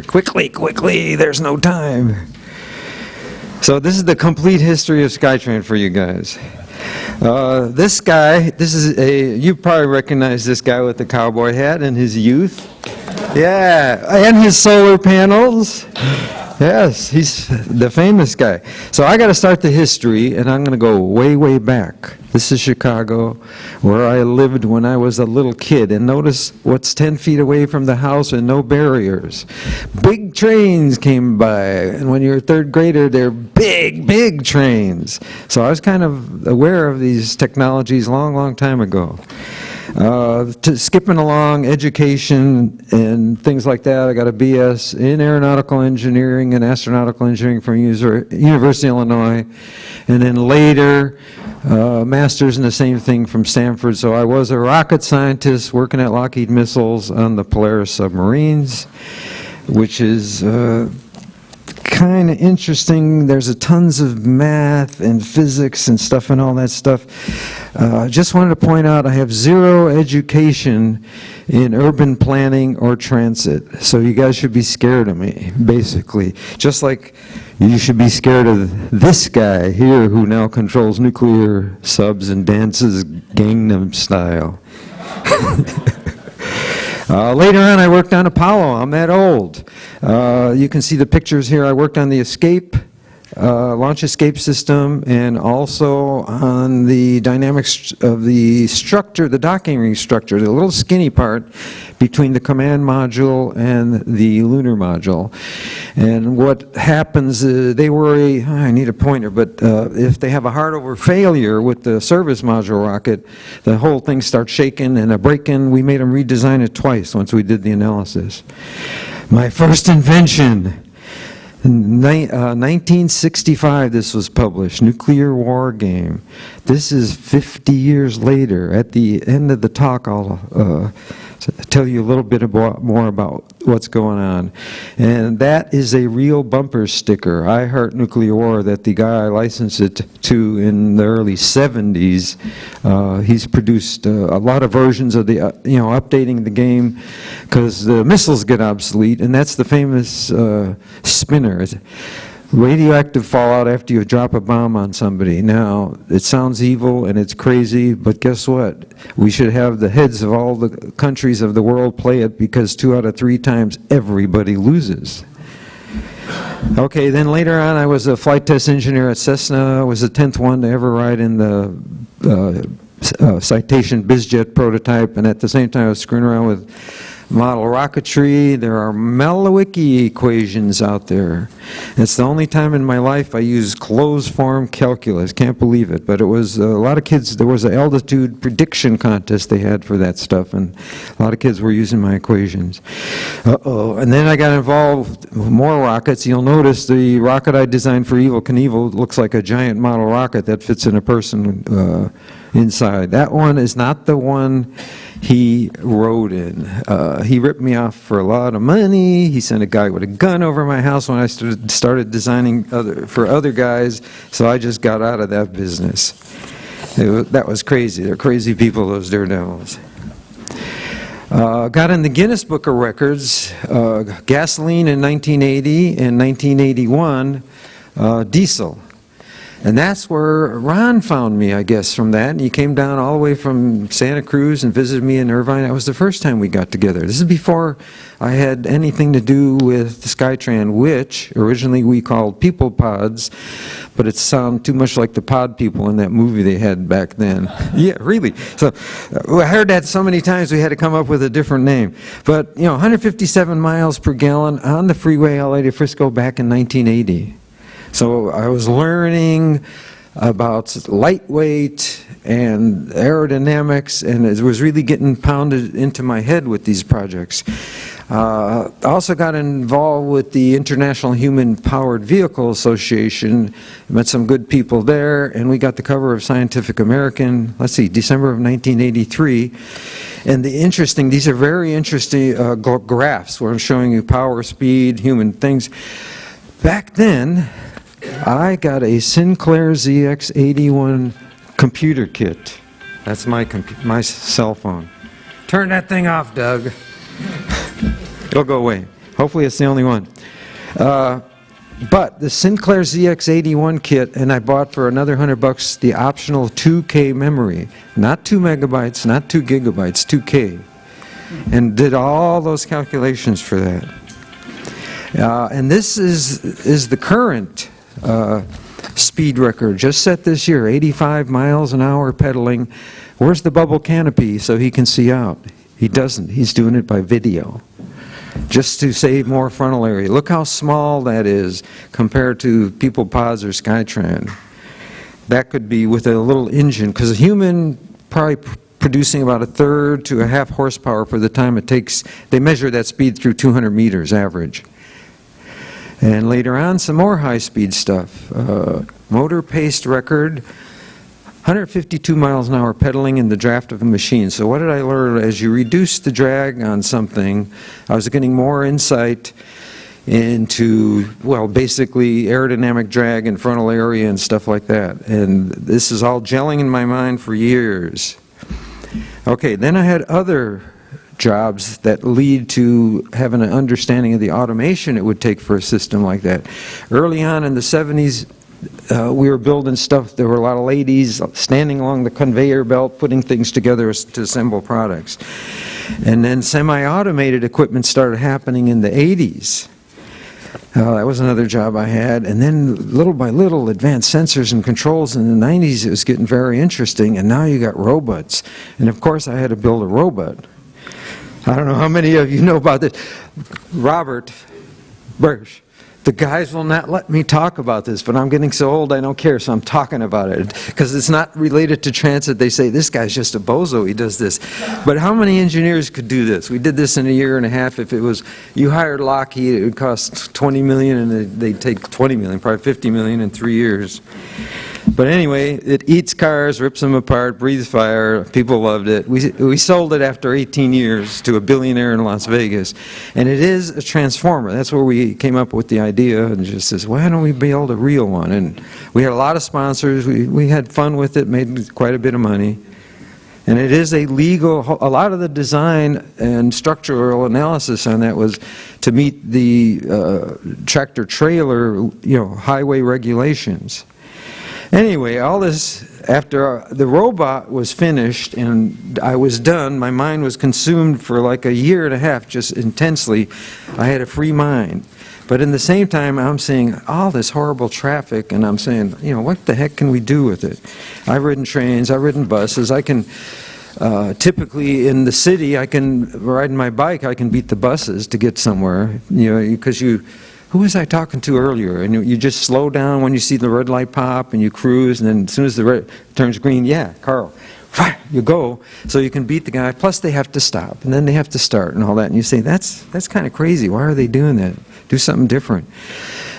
Quickly, quickly, there's no time. So this is the complete history of SkyTran for you guys. This guy, you probably recognize this guy with the cowboy hat in his youth. Yeah, and his solar panels. Yes, he's the famous guy. So I got to start the history, and I'm going to go way, way back. This is Chicago, where I lived when I was a little kid. And notice what's 10 feet away from the house and no barriers. Big trains came by, and when you're a third grader, they're big, big trains. So I was kind of aware of these technologies long, long time ago. Skipping along, education and things like that. I got a BS in aeronautical engineering and astronautical engineering from University of Illinois, and then later master's in the same thing from Stanford. So I was a rocket scientist working at Lockheed Missiles on the Polaris submarines, which is kind of interesting. There's tons of math and physics and stuff and all that stuff. Just wanted to point out I have zero education in urban planning or transit. So you guys should be scared of me, basically. Just like you should be scared of this guy here who now controls nuclear subs and dances Gangnam Style. Later on, I worked on Apollo. I'm that old. You can see the pictures here. I worked on the escape, launch escape system, and also on the dynamics of the structure, the docking ring structure, the little skinny part between the command module and the lunar module. And what happens, they worry, I need a pointer, but if they have a hard-over failure with the service module rocket, the whole thing starts shaking and a break-in. We made them redesign it twice once we did the analysis. My first invention. In 1965, this was published, Nuclear War Game. This is 50 years later. At the end of the talk, I'll tell you a little bit more about what's going on. And that is a real bumper sticker, I Heart Nuclear War, that the guy I licensed it to in the early 70s. He's produced a lot of versions of the, updating the game because the missiles get obsolete, and that's the famous spinner. Radioactive fallout after you drop a bomb on somebody. Now, it sounds evil and it's crazy, but guess what? We should have the heads of all the countries of the world play it, because 2 out of 3 times everybody loses. Okay, then later on I was a flight test engineer at Cessna. I was the 10th one to ever ride in the Citation BizJet prototype, and at the same time I was screwing around with model rocketry. There are Malewicki equations out there. It's the only time in my life I used closed form calculus. Can't believe it. But it was a lot of kids, there was an altitude prediction contest they had for that stuff, and a lot of kids were using my equations. And then I got involved with more rockets. You'll notice the rocket I designed for Evel Knievel looks like a giant model rocket that fits in a person inside. That one is not the one he rode in. He ripped me off for a lot of money. He sent a guy with a gun over my house when I started designing for other guys, so I just got out of that business. That was crazy. They're crazy people, those daredevils. Got in the Guinness Book of Records, gasoline in 1980 and 1981, diesel. And that's where Ron found me, I guess, from that. And he came down all the way from Santa Cruz and visited me in Irvine. That was the first time we got together. This is before I had anything to do with SkyTran, which originally we called People Pods, but it sounded too much like the Pod People in that movie they had back then. Yeah, really. So I heard that so many times we had to come up with a different name. But, 157 miles per gallon on the freeway LA to Frisco back in 1980. So I was learning about lightweight and aerodynamics, and it was really getting pounded into my head with these projects. I also got involved with the International Human Powered Vehicle Association, met some good people there, and we got the cover of Scientific American, December of 1983. And these are very interesting graphs where I'm showing you power, speed, human things. Back then, I got a Sinclair ZX81 computer kit. That's my cell phone. Turn that thing off, Doug. It'll go away. Hopefully it's the only one. But the Sinclair ZX81 kit, and I bought for another $100 the optional 2K memory. Not 2 megabytes, not 2 gigabytes, 2K. And did all those calculations for that. And this is the current speed record, just set this year, 85 miles an hour pedaling. Where's the bubble canopy so he can see out? He doesn't. He's doing it by video, just to save more frontal area. Look how small that is compared to People Pods or SkyTran. That could be with a little engine, because a human probably producing about 1/3 to 1/2 horsepower for the time it takes. They measure that speed through 200 meters average. And later on, some more high-speed stuff. Motor paced record, 152 miles an hour pedaling in the draft of a machine. So what did I learn? As you reduce the drag on something, I was getting more insight into, well, basically aerodynamic drag and frontal area and stuff like that. And this is all gelling in my mind for years. Okay, then I had other jobs that lead to having an understanding of the automation it would take for a system like that. Early on in the 70s, we were building stuff. There were a lot of ladies standing along the conveyor belt putting things together to assemble products. And then semi-automated equipment started happening in the 80s. That was another job I had. And then little by little, advanced sensors and controls in the 90s, it was getting very interesting. And now you got robots. And of course, I had to build a robot. I don't know how many of you know about this. Robert Birch. The guys will not let me talk about this, but I'm getting so old I don't care, so I'm talking about it. Because it's not related to transit. They say, this guy's just a bozo, he does this. But how many engineers could do this? We did this in a year and a half. If it was, you hired Lockheed, it would cost $20 million, and they'd take $20 million, probably $50 million in 3 years. But anyway, it eats cars, rips them apart, breathes fire. People loved it. We sold it after 18 years to a billionaire in Las Vegas. And it is a transformer. That's where we came up with the idea and just says, why don't we build a real one? And we had a lot of sponsors. We had fun with it, made quite a bit of money. And it is a legal, a lot of the design and structural analysis on that was to meet the tractor trailer, highway regulations. Anyway, all this, after the robot was finished and I was done, my mind was consumed for like a year and a half, just intensely. I had a free mind. But in the same time, I'm seeing all this horrible traffic, and I'm saying, what the heck can we do with it? I've ridden trains, I've ridden buses. I can, typically in the city, I can, riding my bike, I can beat the buses to get somewhere, because who was I talking to earlier? And you just slow down when you see the red light pop, and you cruise, and then as soon as the red turns green, yeah, Carl, you go, so you can beat the guy. Plus they have to stop, and then they have to start, and all that. And you say, that's kind of crazy. Why are they doing that? Do something different.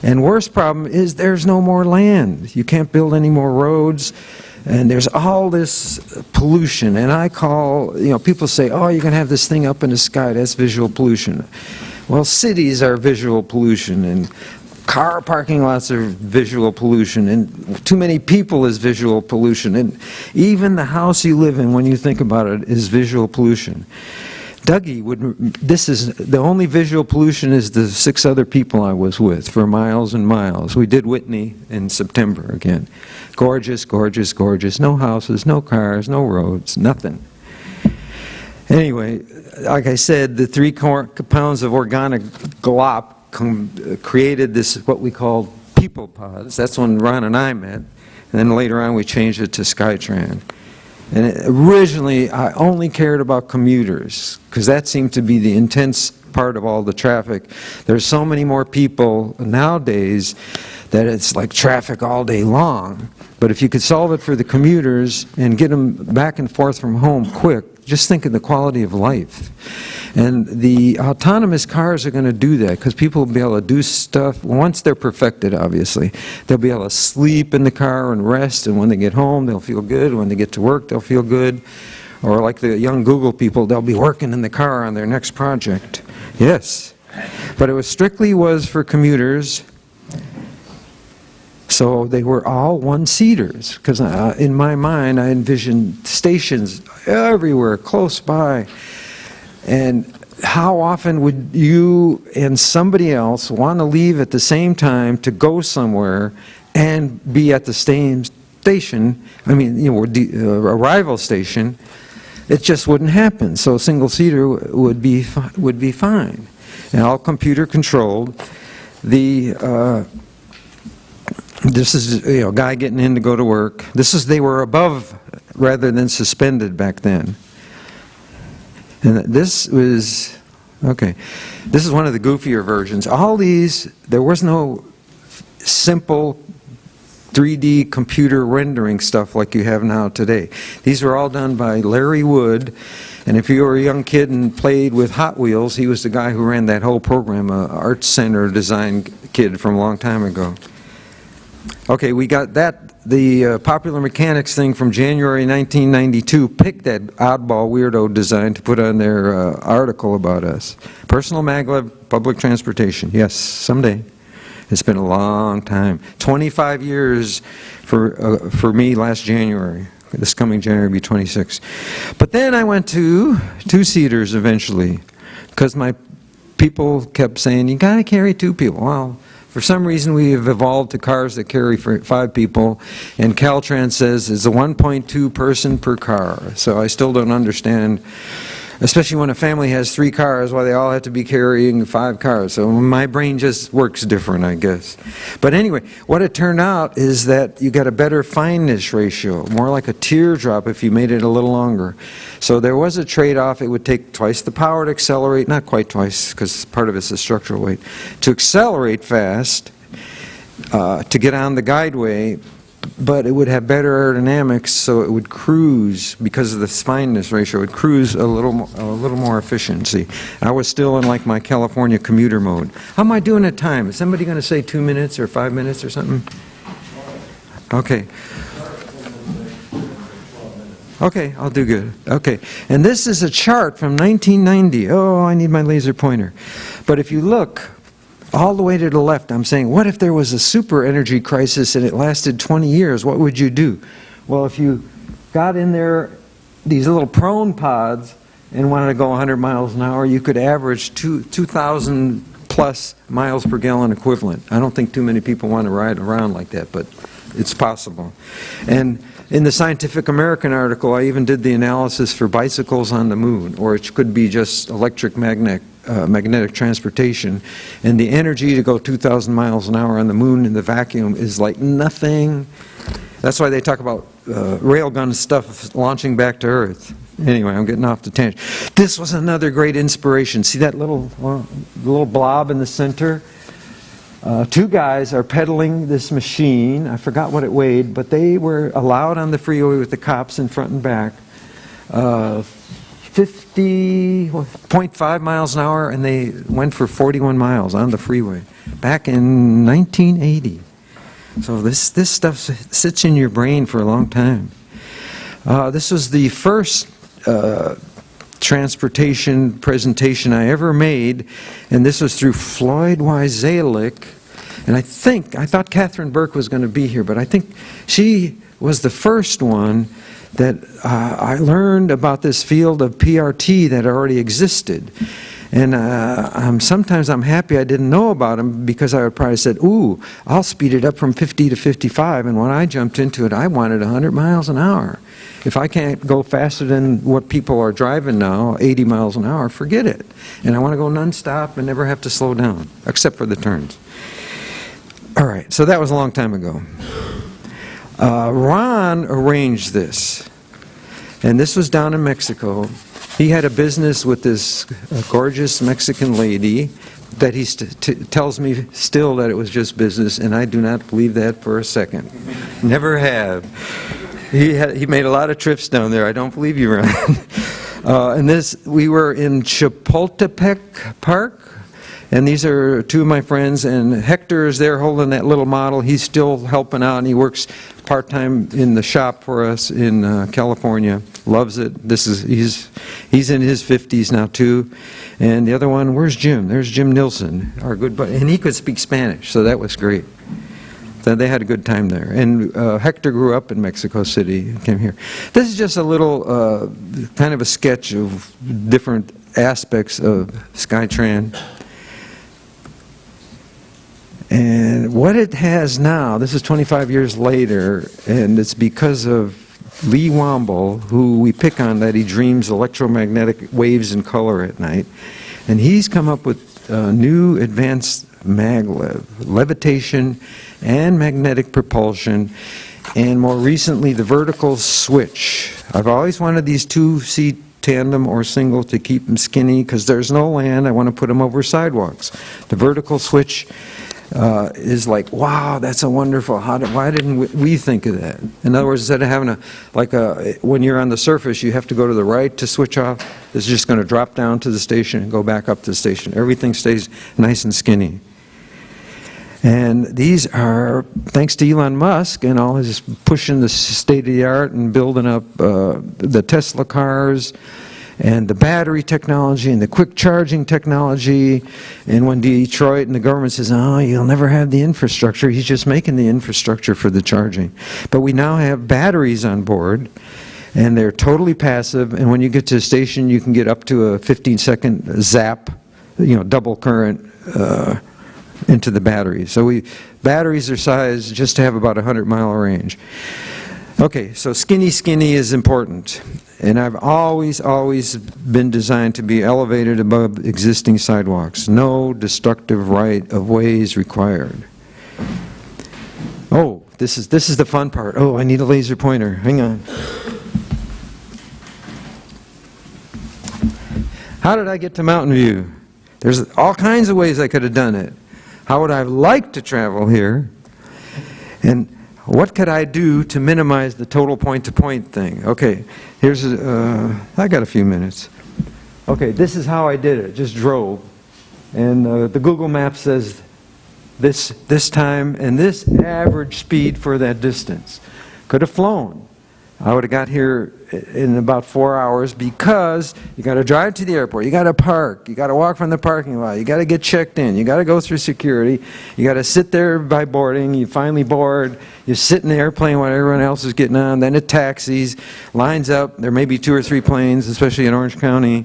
And worst problem is there's no more land. You can't build any more roads. And there's all this pollution. And I call, people say, oh, you're going to have this thing up in the sky. That's visual pollution. Well, cities are visual pollution, and car parking lots are visual pollution, and too many people is visual pollution, and even the house you live in, when you think about it, is visual pollution. Dougie this is, the only visual pollution is the 6 other people I was with for miles and miles. We did Whitney in September again. Gorgeous, gorgeous, gorgeous. No houses, no cars, no roads, nothing. Anyway, like I said, the 3 pounds of organic glop created this, what we call People Pods. That's when Ron and I met. And then later on we changed it to SkyTran. And originally I only cared about commuters, because that seemed to be the intense part of all the traffic. There's so many more people nowadays that it's like traffic all day long. But if you could solve it for the commuters and get them back and forth from home quick, just think of the quality of life. And the autonomous cars are going to do that, because people will be able to do stuff, once they're perfected, obviously. They'll be able to sleep in the car and rest, and when they get home, they'll feel good. When they get to work, they'll feel good. Or like the young Google people, they'll be working in the car on their next project. Yes. But it was strictly for commuters. So they were all one-seaters, because in my mind I envisioned stations everywhere, close by. And how often would you and somebody else want to leave at the same time to go somewhere and be at the same station, I mean, you know, arrival station? It just wouldn't happen. So a single-seater would be fine. And all computer controlled. This is, you know, a guy getting in to go to work. They were above rather than suspended back then. And this was, okay, this is one of the goofier versions. All these, there was no simple 3D computer rendering stuff like you have now today. These were all done by Larry Wood, and if you were a young kid and played with Hot Wheels, he was the guy who ran that whole program, Art Center design kid from a long time ago. Okay, we got that, the Popular Mechanics thing from January 1992 picked that oddball weirdo design to put on their article about us. Personal maglev, public transportation, yes, someday. It's been a long time. 25 years for me last January. This coming January will be 26. But then I went to two-seaters eventually because my people kept saying, you got to carry two people. Well, for some reason we have evolved to cars that carry for 5 people, and Caltrans says it's a 1.2 person per car. So I still don't understand, especially when a family has 3 cars, why they all have to be carrying 5 cars. So my brain just works different, I guess. But anyway, what it turned out is that you got a better fineness ratio, more like a teardrop if you made it a little longer. So there was a trade-off. It would take twice the power to accelerate, not quite twice, because part of it's the structural weight, to accelerate fast, to get on the guideway, but it would have better aerodynamics, so it would cruise, because of the fineness ratio, it would cruise a little more efficiency. I was still in like my California commuter mode. How am I doing at time? Is somebody going to say 2 minutes or 5 minutes or something? Okay. Okay, I'll do good. Okay, and this is a chart from 1990. Oh, I need my laser pointer. But if you look all the way to the left, I'm saying, what if there was a super energy crisis and it lasted 20 years? What would you do? Well, if you got in there, these little prone pods, and wanted to go 100 miles an hour, you could average 2,000 plus miles per gallon equivalent. I don't think too many people want to ride around like that, but it's possible. And in the Scientific American article, I even did the analysis for bicycles on the moon, or it could be just electric magnetic transportation. And the energy to go 2,000 miles an hour on the moon in the vacuum is like nothing. That's why they talk about railgun stuff launching back to Earth. Anyway, I'm getting off the tangent. This was another great inspiration. See that little blob in the center? 2 guys are pedaling this machine. I forgot what it weighed, but they were allowed on the freeway with the cops in front and back. 50.5 miles an hour, and they went for 41 miles on the freeway back in 1980. So this stuff sits in your brain for a long time. This was the first transportation presentation I ever made, and this was through Floyd Y. Zalick. And I thought Catherine Burke was going to be here, but I think she was the first one that I learned about this field of PRT that already existed. And sometimes I'm happy I didn't know about them, because I would probably said, ooh, I'll speed it up from 50 to 55. And when I jumped into it, I wanted 100 miles an hour. If I can't go faster than what people are driving now, 80 miles an hour, forget it. And I want to go nonstop and never have to slow down, except for the turns. All right, so that was a long time ago. Ron arranged this, and this was down in Mexico. He had a business with this gorgeous Mexican lady that he tells me still that it was just business, and I do not believe that for a second. Never have. He made a lot of trips down there. I don't believe you, Ron. And we were in Chapultepec Park. And these are 2 of my friends, and Hector is there holding that little model. He's still helping out, and he works part-time in the shop for us in California. Loves it. He's in his 50s now too. And the other one, where's Jim? There's Jim Nilsson, our good buddy. And he could speak Spanish, so that was great. So they had a good time there. And Hector grew up in Mexico City and came here. This is just a little kind of a sketch of different aspects of SkyTran. And what it has now, this is 25 years later, and it's because of Lee Womble, who we pick on that he dreams electromagnetic waves in color at night. And he's come up with new advanced maglev, levitation and magnetic propulsion, and more recently the vertical switch. I've always wanted these two-seat tandem or single to keep them skinny because there's no land. I want to put them over sidewalks. The vertical switch is like, wow, that's a wonderful, why didn't we think of that? In other words, instead of having when you're on the surface, you have to go to the right to switch off, it's just going to drop down to the station and go back up to the station. Everything stays nice and skinny. And these are, thanks to Elon Musk and all his pushing the state of the art and building up the Tesla cars, and the battery technology and the quick charging technology. And when Detroit and the government says, oh, you'll never have the infrastructure, he's just making the infrastructure for the charging. But we now have batteries on board, and they're totally passive, and when you get to the station, you can get up to a 15-second zap, double current into the battery. So batteries are sized just to have about a 100-mile range. Okay, so skinny is important. And I've always been designed to be elevated above existing sidewalks. No destructive right of ways required. Oh, this is the fun part. Oh, I need a laser pointer. Hang on. How did I get to Mountain View? There's all kinds of ways I could have done it. How would I have liked to travel here? And what could I do to minimize the total point-to-point thing? Okay, here's I got a few minutes. Okay, this is how I did it. Just drove, and the Google map says this time and this average speed for that distance. Could have flown. I would have got here in about 4 hours because you got to drive to the airport, you got to park, you got to walk from the parking lot, you got to get checked in, you got to go through security, you got to sit there by boarding, you finally board, you sit in the airplane while everyone else is getting on, then it taxis, lines up, there may be 2 or 3 planes, especially in Orange County,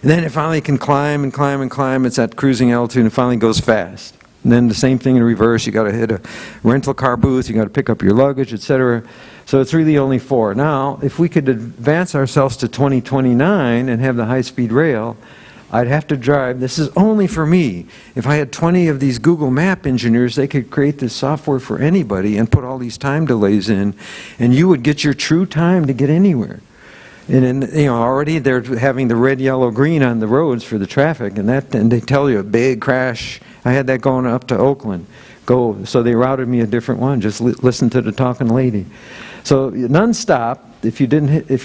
and then it finally can climb and climb and climb, it's at cruising altitude and it finally goes fast. And then the same thing in reverse, you got to hit a rental car booth, you got to pick up your luggage, etc. So it's really only 4. Now, if we could advance ourselves to 2029 and have the high-speed rail, I'd have to drive, this is only for me. If I had 20 of these Google Map engineers, they could create this software for anybody and put all these time delays in, and you would get your true time to get anywhere. And already they're having the red, yellow, green on the roads for the traffic, and they tell you a big crash. I had that going up to Oakland. So they routed me a different one. Just listen to the talking lady. So nonstop. If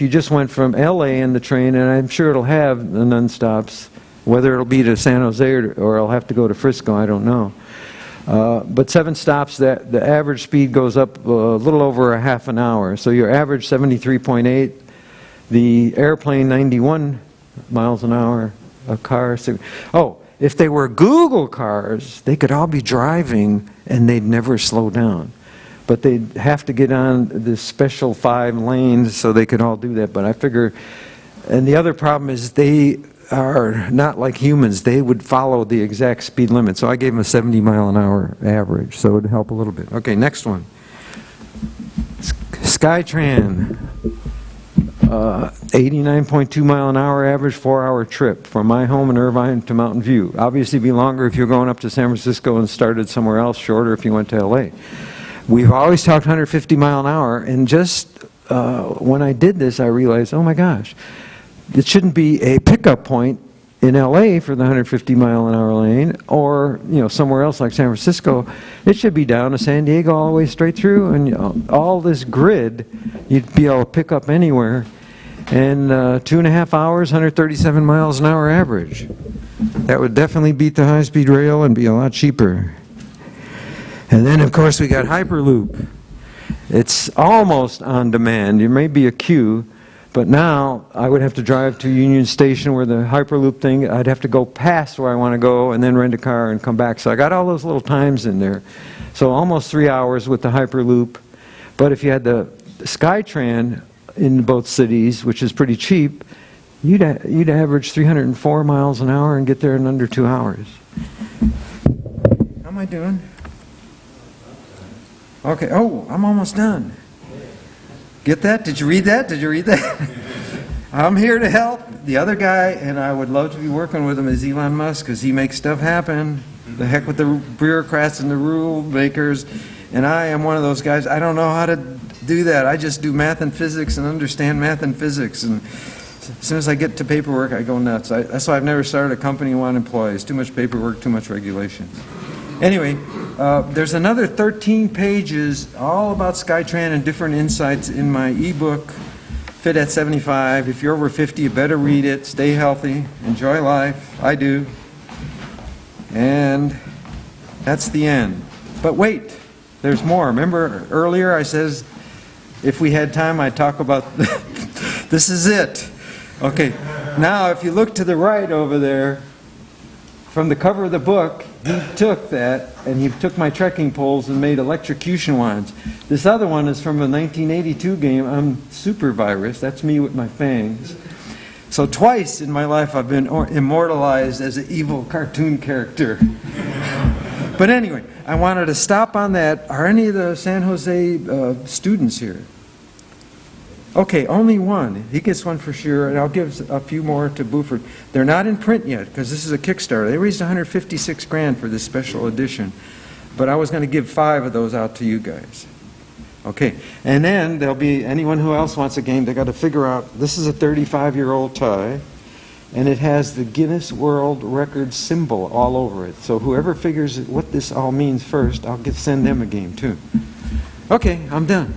you just went from LA in the train, and I'm sure it'll have the nonstops, whether it'll be to San Jose or I'll have to go to Frisco, I don't know. But 7 stops, the average speed goes up a little over a half an hour. So your average 73.8, the airplane 91 miles an hour, a car. If they were Google cars, they could all be driving and they'd never slow down. But they'd have to get on this special 5 lanes so they could all do that. But I figure, and the other problem is they are not like humans. They would follow the exact speed limit. So I gave them a 70 mile an hour average, so it would help a little bit. Okay, next one. SkyTran. 89.2 mile an hour average 4-hour trip from my home in Irvine to Mountain View. Obviously be longer if you're going up to San Francisco and started somewhere else, shorter if you went to LA. We've always talked 150 mile an hour, and just when I did this I realized, oh my gosh, it shouldn't be a pickup point in LA for the 150 mile an hour lane, or somewhere else like San Francisco. It should be down to San Diego all the way straight through, and all this grid you'd be able to pick up anywhere. And 2.5 hours, 137 miles an hour average. That would definitely beat the high-speed rail and be a lot cheaper. And then of course we got Hyperloop. It's almost on demand. There may be a queue, but now I would have to drive to Union Station where the Hyperloop thing, I'd have to go past where I want to go and then rent a car and come back. So I got all those little times in there. So almost 3 hours with the Hyperloop. But if you had the SkyTran in both cities, which is pretty cheap, You'd average 304 miles an hour and get there in under 2 hours. How am I doing? Okay, oh, I'm almost done. Get that? Did you read that? Did you read that? I'm here to help. The other guy, and I would love to be working with him, is Elon Musk, because he makes stuff happen. The heck with the bureaucrats and the rule makers. And I am one of those guys, I don't know how to do that. I just do math and physics and understand math and physics. And as soon as I get to paperwork, I go nuts. That's why I've never started a company and want employees. Too much paperwork, too much regulation. Anyway, there's another 13 pages all about SkyTran and different insights in my ebook, Fit at 75. If you're over 50, you better read it. Stay healthy. Enjoy life. I do. And that's the end. But wait, there's more. Remember earlier I says if we had time I'd talk about this is it. Okay, now if you look to the right over there, from the cover of the book, he took that and he took my trekking poles and made electrocution wands. This other one is from a 1982 game. I'm Super Virus. That's me with my fangs. So twice in my life I've been immortalized as an evil cartoon character. But anyway, I wanted to stop on that. Are any of the San Jose students here? Okay, only one. He gets one for sure, and I'll give a few more to Buford. They're not in print yet, because this is a Kickstarter. They raised 156 grand for this special edition, but I was going to give 5 of those out to you guys. Okay, and then there'll be anyone who else wants a game. They got to figure out. This is a 35-year-old tie, and it has the Guinness World Record symbol all over it. So whoever figures what this all means first, I'll send them a game too. Okay, I'm done.